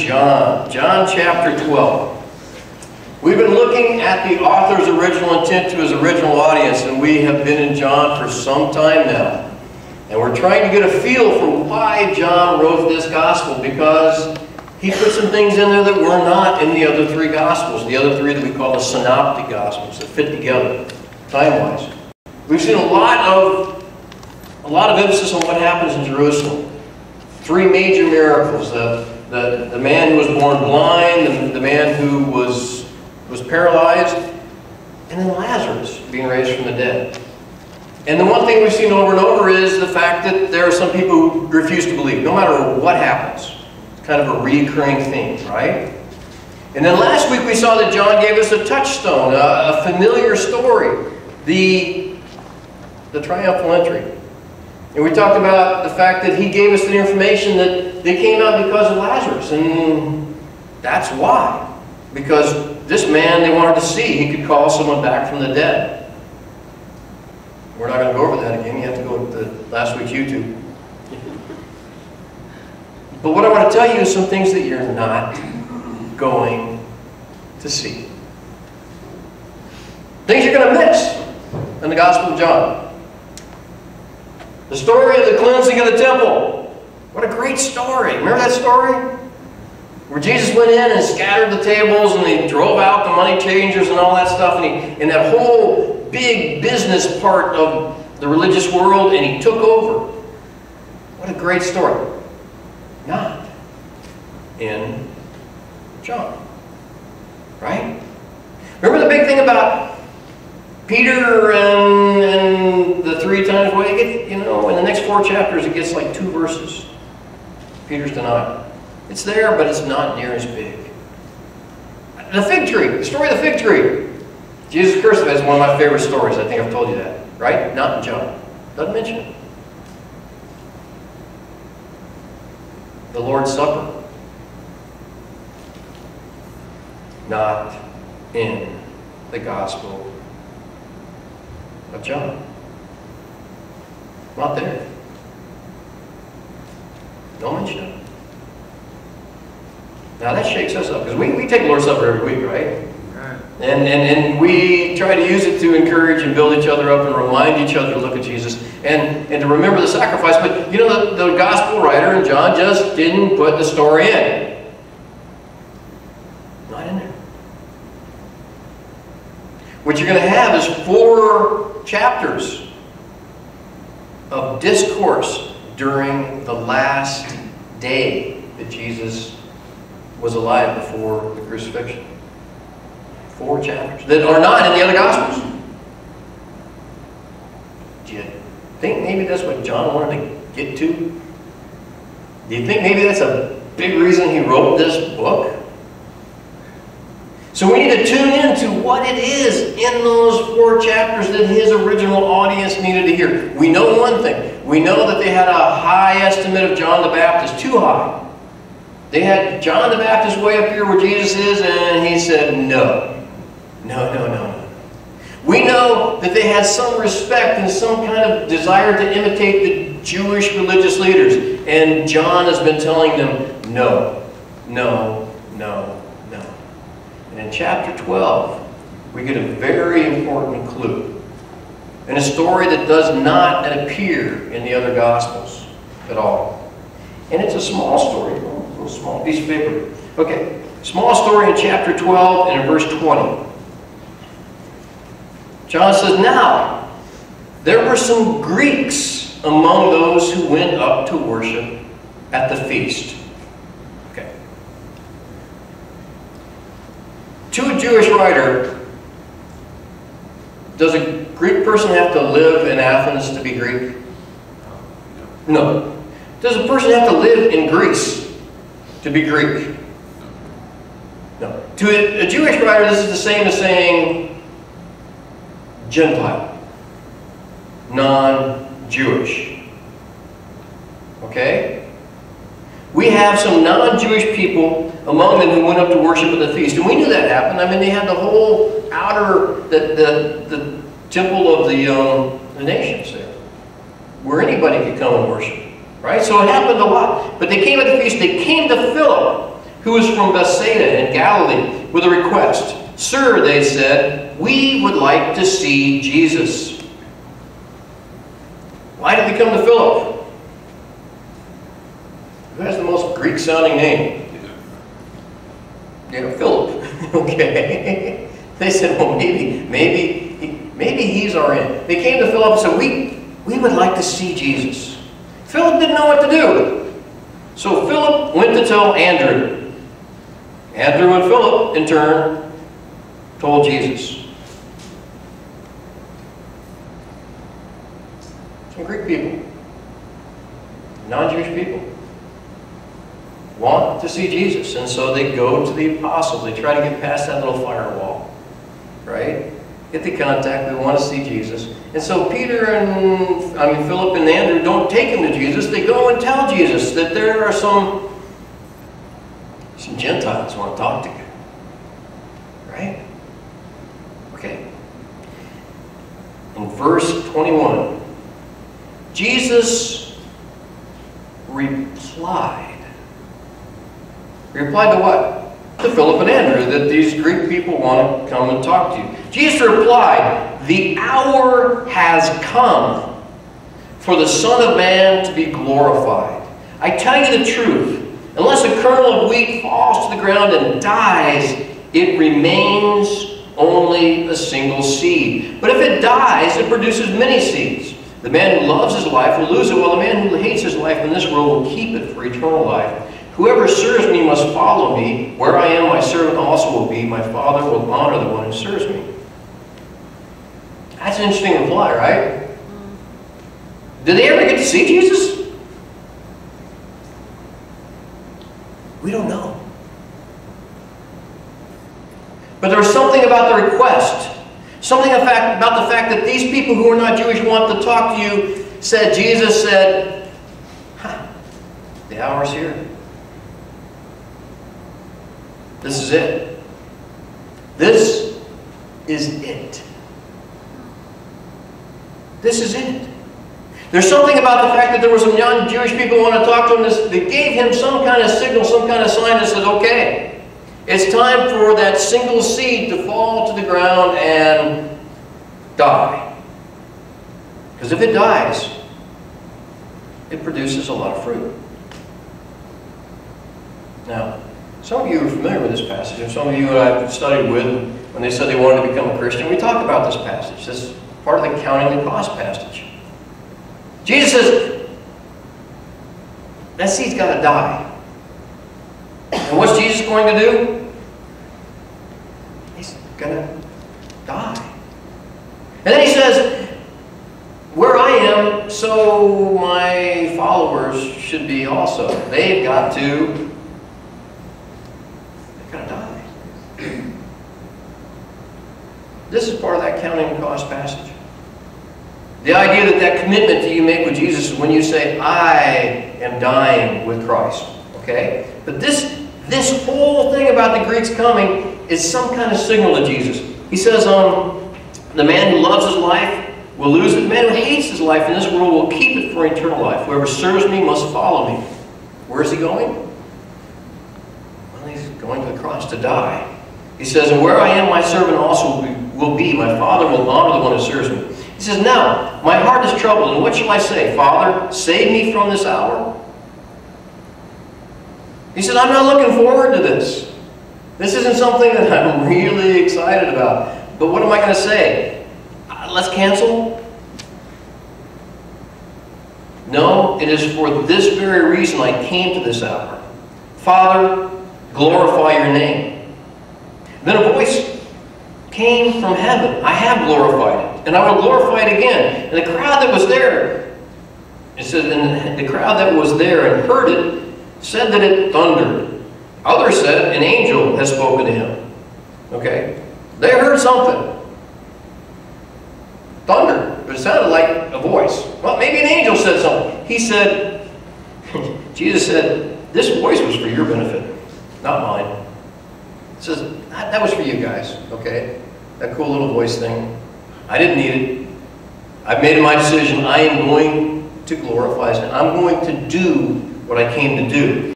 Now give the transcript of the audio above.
John chapter 12. We've been looking at the author's original intent to his original audience, and we have been in John for some time now. And we're trying to get a feel for why John wrote this gospel, because he put some things in there that were not in the other three gospels, the other three that we call the synoptic gospels, that fit together time-wise. We've seen a lot of emphasis on what happens in Jerusalem. Three major miracles: the man who was born blind, the man who was paralyzed, and then Lazarus being raised from the dead. And the one thing we've seen over and over is the fact that there are some people who refuse to believe, no matter what happens. It's kind of a recurring theme, right? And then last week we saw that John gave us a touchstone, a familiar story, the triumphal entry. And we talked about the fact that he gave us the information that they came out because of Lazarus. And that's why. Because this man they wanted to see, he could call someone back from the dead. We're not going to go over that again. You have to go to last week's YouTube. But what I want to tell you is some things that you're not going to see. Things you're going to miss in the Gospel of John. The story of the cleansing of the temple. What a great story. Remember that story? Where Jesus went in and scattered the tables and he drove out the money changers and all that stuff. And that whole big business part of the religious world, and he took over. What a great story. Not in John. Right? Remember the big thing about Peter and the 3 times? Well, in the next 4 chapters, it gets like 2 verses. Peter's denied. It's there, but it's not near as big. The fig tree. The story of the fig tree. Jesus cursed it. Is one of my favorite stories. I think I've told you that. Right? Not in John. Doesn't mention it. The Lord's Supper. Not in the Gospel of John. Not there. No mention of it. Now that shakes us up, because we take the Lord's Supper every week, right? And we try to use it to encourage and build each other up and remind each other to look at Jesus and to remember the sacrifice. But you know, the gospel writer in John just didn't put the story in. Not in there. What you're going to have is 4 chapters of discourse during the last day that Jesus was alive before the crucifixion. 4 chapters that are not in the other Gospels. Do you think maybe that's what John wanted to get to? Do you think maybe that's a big reason he wrote this book? So we need to tune in to what it is in those 4 chapters that his original audience needed to hear. We know one thing. We know that they had a high estimate of John the Baptist, too high. They had John the Baptist way up here where Jesus is, and he said, no. No. We know that they had some respect and some kind of desire to imitate the Jewish religious leaders. And John has been telling them, no. And in chapter 12, we get a very important clue. And a story that does not appear in the other Gospels at all. And it's a small story, a little small piece of paper. Okay, small story in chapter 12 and in verse 20. John says, now, there were some Greeks among those who went up to worship at the feast. Okay. To a Jewish writer, does a Greek person have to live in Athens to be Greek? No. Does a person have to live in Greece to be Greek? No. To a Jewish writer, this is the same as saying Gentile, non-Jewish. Okay? We have some non-Jewish people among them who went up to worship at the feast. And we knew that happened. I mean, they had the whole outer, the temple of the nations there, where anybody could come and worship. Right? So it happened a lot. But they came at the feast. They came to Philip, who was from Bethsaida in Galilee, with a request. Sir, they said, we would like to see Jesus. Why did they come to Philip? Who has the most Greek-sounding name? Yeah, Philip. Okay. They said, well, maybe he's our in. They came to Philip and said, we would like to see Jesus. Philip didn't know what to do. So Philip went to tell Andrew. Andrew and Philip, in turn, told Jesus. Some Greek people, non-Jewish people, want to see Jesus. And so they go to the apostles. They try to get past that little firewall, right? Get the contact. We want to see Jesus. And so Philip and Andrew don't take him to Jesus. They go and tell Jesus that there are some Gentiles who want to talk to you. Right? Okay. In verse 21, Jesus replied. Replied to what? To Philip and Andrew, that these Greek people want to come and talk to you. Jesus replied, the hour has come for the Son of Man to be glorified. I tell you the truth, unless a kernel of wheat falls to the ground and dies, it remains only a single seed. But if it dies, it produces many seeds. The man who loves his life will lose it, while the man who hates his life in this world will keep it for eternal life. Whoever serves me must follow me. Where I am, my servant also will be. My Father will honor the one who serves me. That's an interesting reply, right? Did they ever get to see Jesus? We don't know. But there was something about the request. Something about the fact that these people who are not Jewish want to talk to you, Jesus said, the hour's here. This is it. This is it. This is it. There's something about the fact that there were some non-Jewish people who want to talk to him that gave him some kind of signal, some kind of sign that says, okay, it's time for that single seed to fall to the ground and die. Because if it dies, it produces a lot of fruit. Now, some of you are familiar with this passage, and some of you I've studied with when they said they wanted to become a Christian. We talked about this passage. This is part of the counting the cost passage. Jesus says, that seed's got to die. And what's Jesus going to do? He's going to die. And then he says, where I am, so my followers should be also. They've got to die. This is part of that counting the cost passage. The idea that commitment that you make with Jesus is when you say, I am dying with Christ. Okay? But this whole thing about the Greeks coming is some kind of signal to Jesus. He says, the man who loves his life will lose it. The man who hates his life in this world will keep it for eternal life. Whoever serves me must follow me. Where is he going? Well, he's going to the cross to die. He says, and where I am, my servant also will be. My Father will honor the one who serves me. He says, now, my heart is troubled, and what shall I say? Father, save me from this hour? He said, I'm not looking forward to this. This isn't something that I'm really excited about. But what am I going to say? Let's cancel? No, it is for this very reason I came to this hour. Father, glorify your name. Then a voice came from heaven. I have glorified it, and I will glorify it again. And the crowd that was there, it says, and the crowd that was there and heard it said that it thundered. Others said, an angel has spoken to him. Okay? They heard something. Thunder, but it sounded like a voice. Well, maybe an angel said something. He said, Jesus said, this voice was for your benefit, not mine. It says, that was for you guys, okay? That cool little voice thing. I didn't need it. I've made my decision. I am going to glorify Him. I'm going to do what I came to do.